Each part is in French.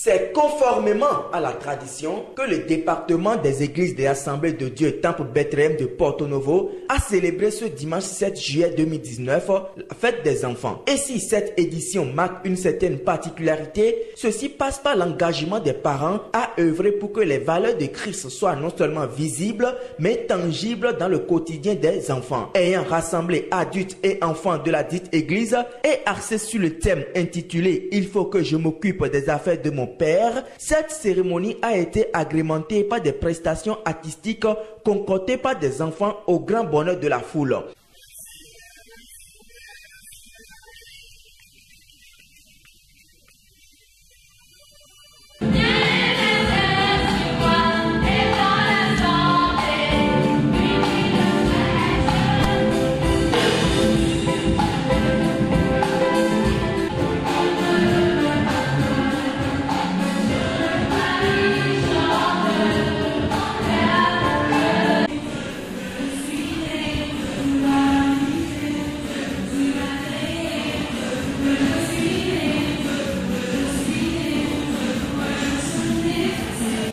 C'est conformément à la tradition que le département des églises de l'Assemblée de Dieu Temple Bethléem de Porto Novo a célébré ce dimanche 7 juillet 2019 la fête des enfants. Et si cette édition marque une certaine particularité, ceci passe par l'engagement des parents à œuvrer pour que les valeurs de Christ soient non seulement visibles, mais tangibles dans le quotidien des enfants. Ayant rassemblé adultes et enfants de la dite église et axé sur le thème intitulé « Il faut que je m'occupe des affaires de mon Père », cette cérémonie a été agrémentée par des prestations artistiques concoctées par des enfants au grand bonheur de la foule.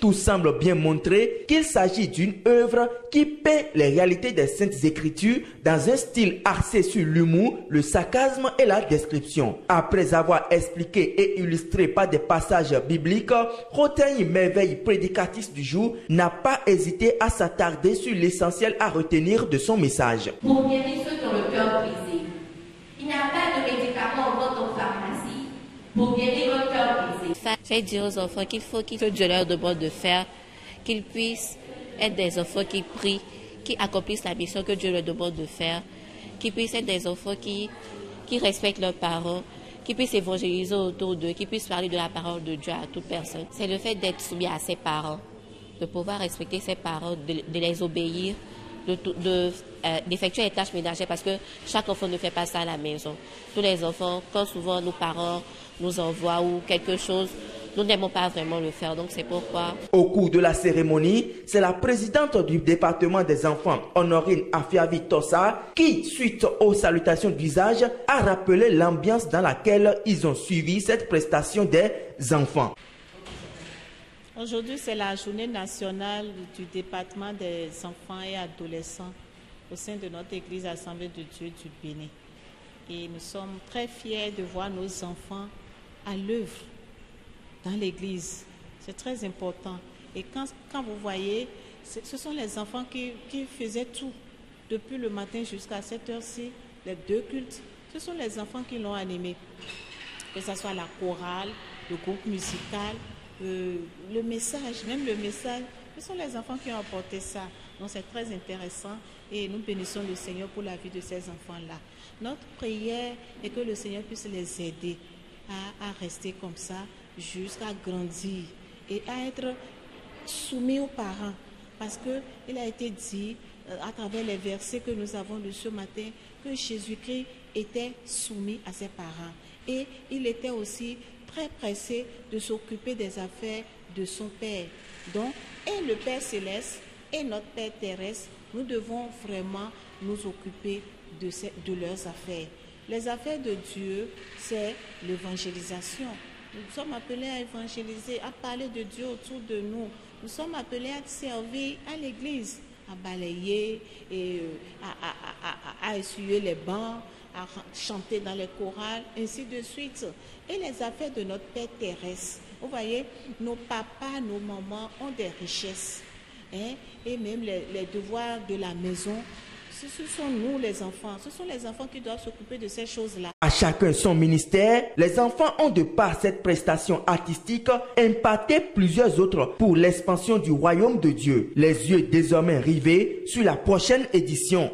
Tout semble bien montrer qu'il s'agit d'une œuvre qui peint les réalités des Saintes Écritures dans un style axé sur l'humour, le sarcasme et la description. Après avoir expliqué et illustré par des passages bibliques, Rotagne Merveille, prédicatrice du jour, n'a pas hésité à s'attarder sur l'essentiel à retenir de son message. Pour guérir ceux qui ont le cœur brisé, il n'y a pas de médicaments en vente en pharmacie pour guérir le cœur brisé. Fait dire aux enfants qu'il faut que Dieu leur demande de faire, qu'ils puissent être des enfants qui prient, qui accomplissent la mission que Dieu leur demande de faire, qu'ils puissent être des enfants qui respectent leurs parents, qui puissent évangéliser autour d'eux, qui puissent parler de la parole de Dieu à toute personne. C'est le fait d'être soumis à ses parents, de pouvoir respecter ses parents, de les obéir, d'effectuer les tâches ménagères parce que chaque enfant ne fait pas ça à la maison. Tous les enfants, quand souvent nos parents nous envoient ou quelque chose, nous n'aimons pas vraiment le faire, donc c'est pourquoi. Au cours de la cérémonie, c'est la présidente du département des enfants, Honorine Afiavi Tossa, qui, suite aux salutations d'usage, a rappelé l'ambiance dans laquelle ils ont suivi cette prestation des enfants. Aujourd'hui, c'est la journée nationale du département des enfants et adolescents au sein de notre Église Assemblée de Dieu du Bénin. Et nous sommes très fiers de voir nos enfants à l'œuvre dans l'Église. C'est très important. Et quand vous voyez, ce sont les enfants qui faisaient tout, depuis le matin jusqu'à cette heure-ci, les deux cultes. Ce sont les enfants qui l'ont animé. Que ce soit la chorale, le groupe musical, le message, même le message, ce sont les enfants qui ont apporté ça. Donc c'est très intéressant et nous bénissons le Seigneur pour la vie de ces enfants-là. Notre prière est que le Seigneur puisse les aider à rester comme ça jusqu'à grandir et à être soumis aux parents. Parce qu'il a été dit à travers les versets que nous avons lus ce matin que Jésus-Christ était soumis à ses parents. Et il était aussi très pressé de s'occuper des affaires de son Père. Donc, et le Père Céleste et notre Père Terrestre, nous devons vraiment nous occuper de leurs affaires. Les affaires de Dieu, c'est l'évangélisation. Nous sommes appelés à évangéliser, à parler de Dieu autour de nous. Nous sommes appelés à servir à l'Église, à balayer, et à essuyer les bancs, à chanter dans les chorales, ainsi de suite. Et les affaires de notre Père terrestre. Vous voyez, nos papas, nos mamans ont des richesses. Hein, et même les devoirs de la maison, ce sont nous les enfants. Ce sont les enfants qui doivent s'occuper de ces choses-là. À chacun son ministère, les enfants ont de par cette prestation artistique impacté plusieurs autres pour l'expansion du royaume de Dieu. Les yeux désormais rivés sur la prochaine édition.